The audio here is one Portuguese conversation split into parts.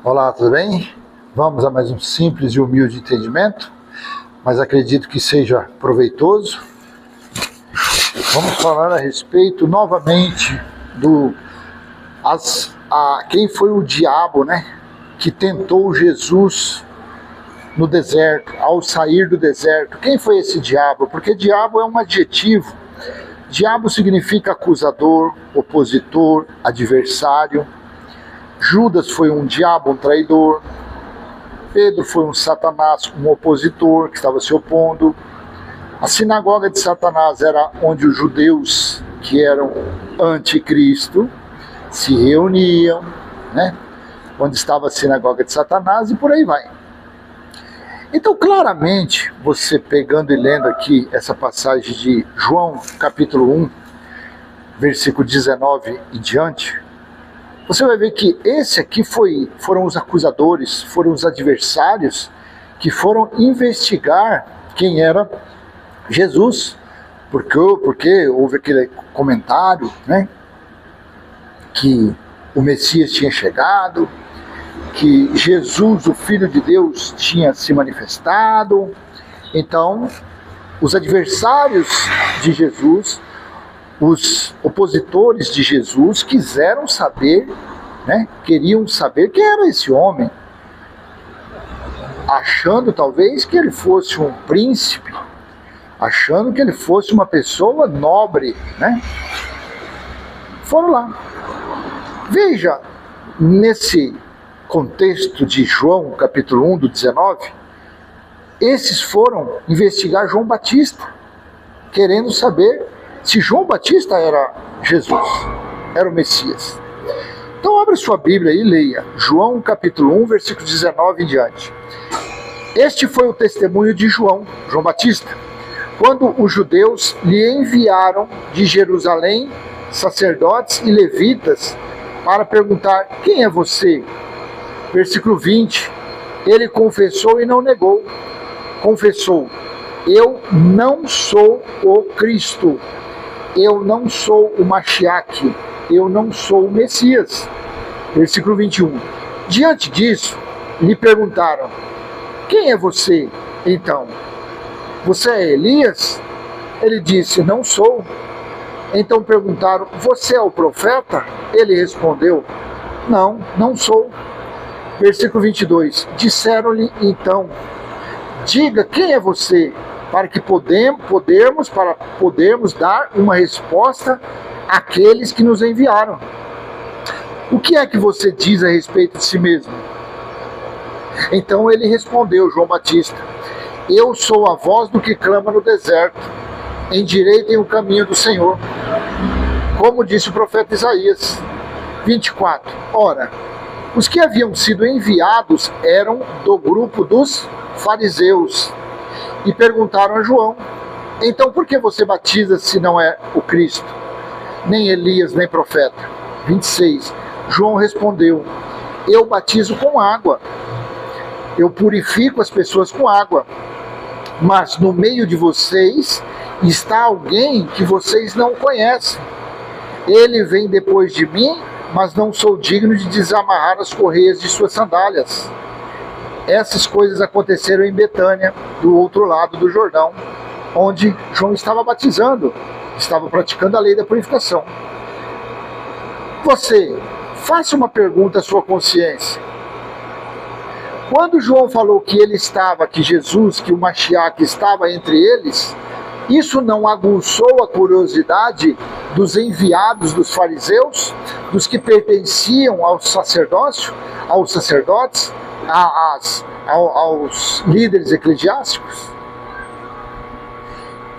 Olá, tudo bem? Vamos a mais um simples e humilde entendimento, mas acredito que seja proveitoso. Vamos falar a respeito novamente quem foi o diabo, que tentou Jesus no deserto, ao sair do deserto. Quem foi esse diabo? Porque diabo é um adjetivo. Diabo significa acusador, opositor, adversário. Judas foi um diabo, um traidor. Pedro foi um Satanás, um opositor que estava se opondo. A sinagoga de Satanás era onde os judeus, que eram anticristo, se reuniam, onde estava a sinagoga de Satanás, e por aí vai. Então, claramente, você pegando e lendo aqui essa passagem de João, capítulo 1, versículo 19 e diante, você vai ver que esse aqui foram os acusadores, foram os adversários que foram investigar quem era Jesus. Porque houve aquele comentário, que o Messias tinha chegado, que Jesus, o Filho de Deus, tinha se manifestado. Então, os adversários de Jesus, os opositores de Jesus, quiseram saber, queriam saber quem era esse homem, achando talvez que ele fosse um príncipe, achando que ele fosse uma pessoa nobre, Foram lá. Veja, nesse contexto de João, capítulo 1, do 19, esses foram investigar João Batista, querendo saber se João Batista era Jesus, era o Messias. Então abre sua Bíblia e leia João capítulo 1, versículo 19 em diante. Este foi o testemunho de João Batista, quando os judeus lhe enviaram de Jerusalém sacerdotes e levitas para perguntar: quem é você? Versículo 20, ele confessou e não negou. Confessou: eu não sou o Cristo, eu não sou o Mashiach, eu não sou o Messias. Versículo 21, diante disso, lhe perguntaram: quem é você, então? Você é Elias? Ele disse: não sou. Então perguntaram: você é o profeta? Ele respondeu: não, não sou. Versículo 22, disseram-lhe então: diga quem é você, para que podermos dar uma resposta àqueles que nos enviaram. O que é que você diz a respeito de si mesmo? Então ele respondeu, João Batista: eu sou a voz do que clama no deserto, endireitem o caminho do Senhor, como disse o profeta Isaías. 24, ora, os que haviam sido enviados eram do grupo dos fariseus, e perguntaram a João: então por que você batiza se não é o Cristo, nem Elias, nem profeta? 26, João respondeu: eu batizo com água, eu purifico as pessoas com água, mas no meio de vocês está alguém que vocês não conhecem. Ele vem depois de mim, mas não sou digno de desamarrar as correias de suas sandálias. Essas coisas aconteceram em Betânia, do outro lado do Jordão, onde João estava batizando, estava praticando a lei da purificação. Você, faça uma pergunta à sua consciência. Quando João falou que Jesus, que o Mashiach estava entre eles, isso não aguçou a curiosidade dos enviados dos fariseus, dos que pertenciam ao sacerdócio, aos sacerdotes, aos líderes eclesiásticos?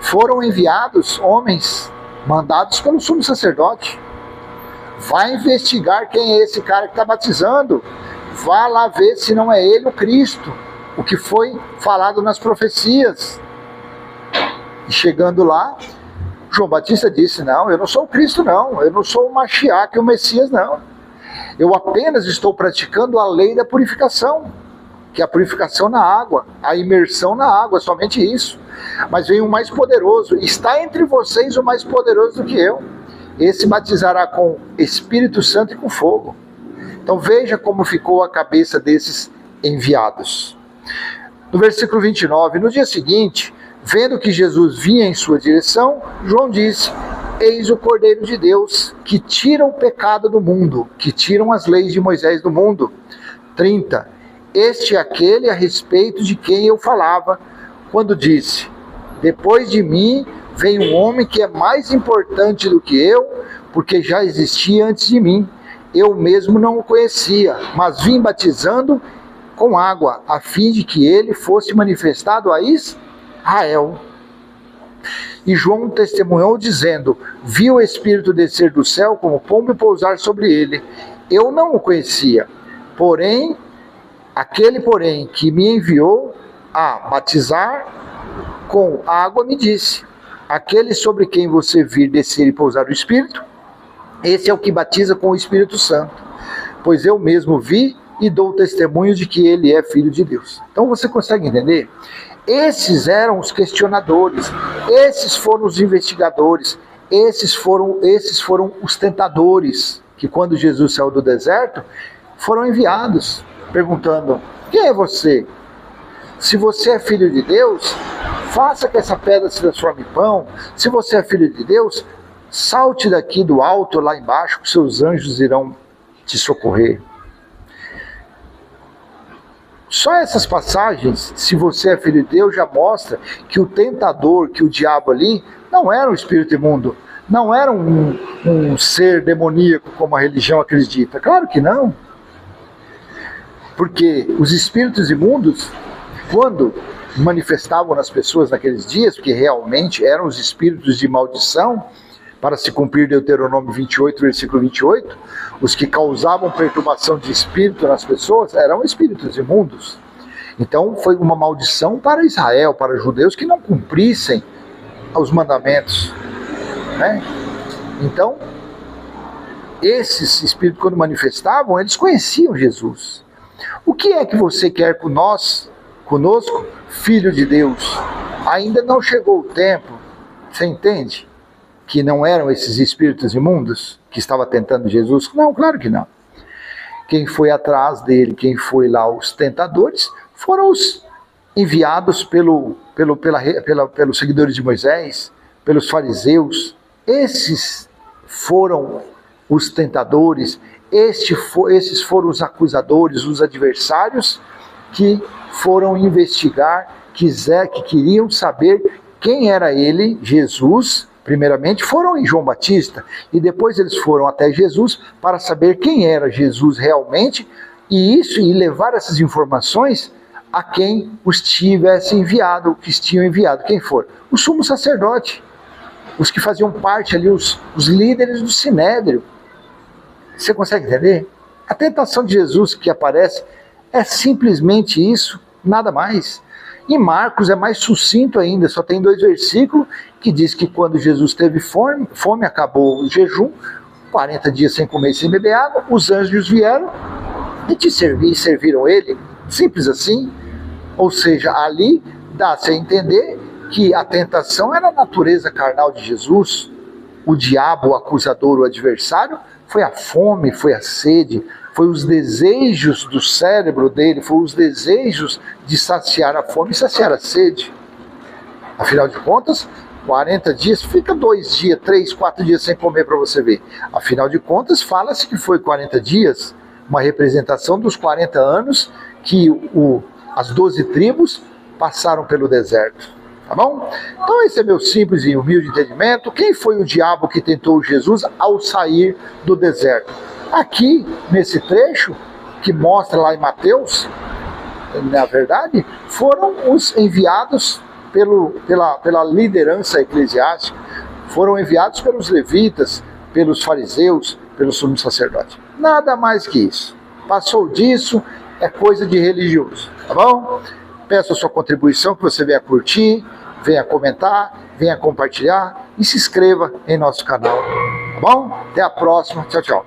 Foram enviados homens mandados pelo sumo sacerdote. Vai investigar quem é esse cara que está batizando. Vá lá ver se não é ele o Cristo, o que foi falado nas profecias. E chegando lá, João Batista disse: não, eu não sou o Cristo não, eu não sou o Mashiach, o Messias não. Eu apenas estou praticando a lei da purificação, que é a purificação na água, a imersão na água, somente isso. Mas vem o mais poderoso, está entre vocês o mais poderoso do que eu. Esse batizará com Espírito Santo e com fogo. Então veja como ficou a cabeça desses enviados. No versículo 29, no dia seguinte, vendo que Jesus vinha em sua direção, João disse: eis o Cordeiro de Deus, que tira o pecado do mundo, que tiram as leis de Moisés do mundo. 30. Este é aquele a respeito de quem eu falava, quando disse: depois de mim vem um homem que é mais importante do que eu, porque já existia antes de mim. Eu mesmo não o conhecia, mas vim batizando com água, a fim de que ele fosse manifestado a Israel. E João testemunhou dizendo: vi o Espírito descer do céu como pombo e pousar sobre ele. Eu não o conhecia, porém, aquele que me enviou a batizar com água me disse: aquele sobre quem você vir descer e pousar o Espírito, esse é o que batiza com o Espírito Santo. Pois eu mesmo vi e dou testemunho de que ele é Filho de Deus. Então você consegue entender? Esses eram os questionadores, esses foram os investigadores, esses foram os tentadores, que quando Jesus saiu do deserto, foram enviados, perguntando: quem é você? Se você é filho de Deus, faça que essa pedra se transforme em pão. Se você é filho de Deus, salte daqui do alto, lá embaixo, que seus anjos irão te socorrer. Só essas passagens, se você é filho de Deus, já mostra que o tentador, que o diabo ali, não era um espírito imundo, não era um ser demoníaco, como a religião acredita. Claro que não. Porque os espíritos imundos, quando manifestavam nas pessoas naqueles dias, porque realmente eram os espíritos de maldição, para se cumprir Deuteronômio 28, versículo 28, os que causavam perturbação de espírito nas pessoas eram espíritos imundos. Então foi uma maldição para Israel, para os judeus que não cumprissem os mandamentos, né? Então, esses espíritos, quando manifestavam, eles conheciam Jesus. O que é que você quer conosco, filho de Deus? Ainda não chegou o tempo, você entende? Que não eram esses espíritos imundos que estavam tentando Jesus? Não, claro que não. Quem foi atrás dele, quem foi lá os tentadores, foram os enviados pelos seguidores de Moisés, pelos fariseus. Esses foram os tentadores, esses foram os acusadores, os adversários que foram investigar, que queriam saber quem era ele, Jesus. Primeiramente foram em João Batista e depois eles foram até Jesus para saber quem era Jesus realmente e levar essas informações a quem os tivesse enviado, que tinham enviado. Quem for? O sumo sacerdote, os que faziam parte ali, os líderes do Sinédrio. Você consegue entender? A tentação de Jesus que aparece é simplesmente isso, nada mais. Em Marcos é mais sucinto ainda, só tem 2 versículos que diz que quando Jesus teve fome, acabou o jejum, 40 dias sem comer e sem beber água, os anjos vieram e serviram ele, simples assim. Ou seja, ali dá-se a entender que a tentação era a natureza carnal de Jesus, o diabo, o acusador, o adversário, foi a fome, foi a sede, foi os desejos do cérebro dele, foi os desejos de saciar a fome e saciar a sede. Afinal de contas, 40 dias, fica 2 dias, 3, 4 dias sem comer para você ver. Afinal de contas, fala-se que foi 40 dias, uma representação dos 40 anos que as 12 tribos passaram pelo deserto. Tá bom? Então esse é meu simples e humilde entendimento. Quem foi o diabo que tentou Jesus ao sair do deserto? Aqui, nesse trecho, que mostra lá em Mateus, na verdade, foram os enviados pela liderança eclesiástica, foram enviados pelos levitas, pelos fariseus, pelo sumo sacerdote. Nada mais que isso. Passou disso, é coisa de religioso. Tá bom? Peço a sua contribuição, que você venha curtir, venha comentar, venha compartilhar e se inscreva em nosso canal. Tá bom? Até a próxima. Tchau, tchau.